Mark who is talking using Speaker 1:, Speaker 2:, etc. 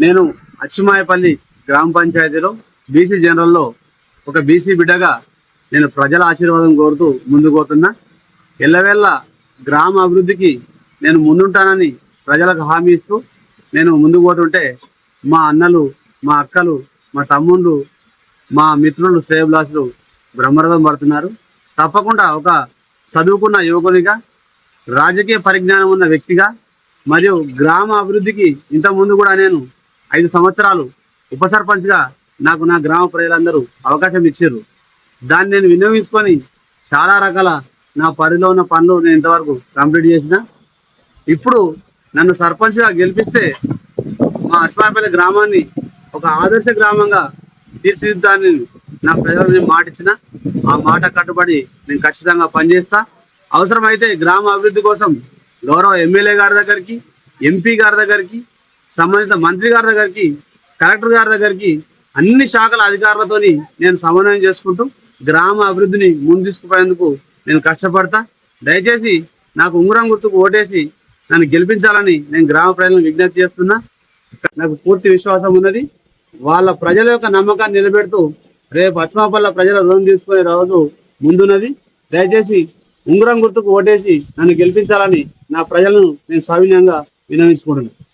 Speaker 1: నేను అచ్చిమాయపల్లి గ్రామ పంచాయతీలో బీసీ జనరల్లో ఒక బీసీ బిడ్డగా నేను ప్రజల ఆశీర్వాదం కోరుతూ ముందుకు పోతున్నా. ఎల్లవేళ్ళ గ్రామ అభివృద్ధికి నేను ముందుంటానని ప్రజలకు హామీ ఇస్తూ నేను ముందుకు పోతుంటే మా అన్నలు, మా అక్కలు, మా తమ్ముళ్ళు, మా మిత్రులు, శ్రేయభిలాషులు బ్రహ్మరథం పడుతున్నారు. తప్పకుండా ఒక చదువుకున్న యువకునిగా, రాజకీయ పరిజ్ఞానం ఉన్న వ్యక్తిగా మరియు గ్రామ అభివృద్ధికి ఇంతకుముందు కూడా నేను 5 సంవత్సరాలు ఉప సర్పంచ్గా నాకు నా గ్రామ ప్రజలందరూ అవకాశం ఇచ్చారు. దాన్ని నేను వినియోగించుకొని చాలా రకాల నా పరిధిలో ఉన్న పనులు నేను ఇంతవరకు కంప్లీట్ చేసిన. ఇప్పుడు నన్ను సర్పంచ్గా గెలిపిస్తే మా అచ్చిమాయపల్లి గ్రామాన్ని ఒక ఆదర్శ గ్రామంగా తీర్చిదిద్దాలని నా ప్రజలకు నేను మాట ఇచ్చిన. ఆ మాట కట్టుబడి నేను ఖచ్చితంగా పనిచేస్తా. అవసరమైతే గ్రామ అభివృద్ధి కోసం గౌరవ ఎమ్మెల్యే గారి దగ్గరికి, ఎంపీ గారి దగ్గరికి, సంబంధిత మంత్రి గారి దగ్గరికి, కలెక్టర్ గారి దగ్గరికి, అన్ని శాఖల అధికారులతోని నేను సమన్వయం చేసుకుంటూ గ్రామ అభివృద్ధిని ముందు తీసుకుపోయేందుకు నేను కష్టపడతా. దయచేసి నాకు ఉంగరం గుర్తుకు ఓటేసి నన్ను గెలిపించాలని నేను గ్రామ ప్రజలను విజ్ఞప్తి చేస్తున్నా. నాకు పూర్తి విశ్వాసం ఉన్నది. వాళ్ళ ప్రజల యొక్క నమ్మకాన్ని నిలబెడుతూ రేపు అచ్చిమాయపల్లి ప్రజల రుణం తీసుకునే రోజు ముందున్నది. దయచేసి ఉంగరం గుర్తుకు ఓటేసి నన్ను గెలిపించాలని నా ప్రజలను నేను సవినయంగా విన్నవించుకుంటున్నాను.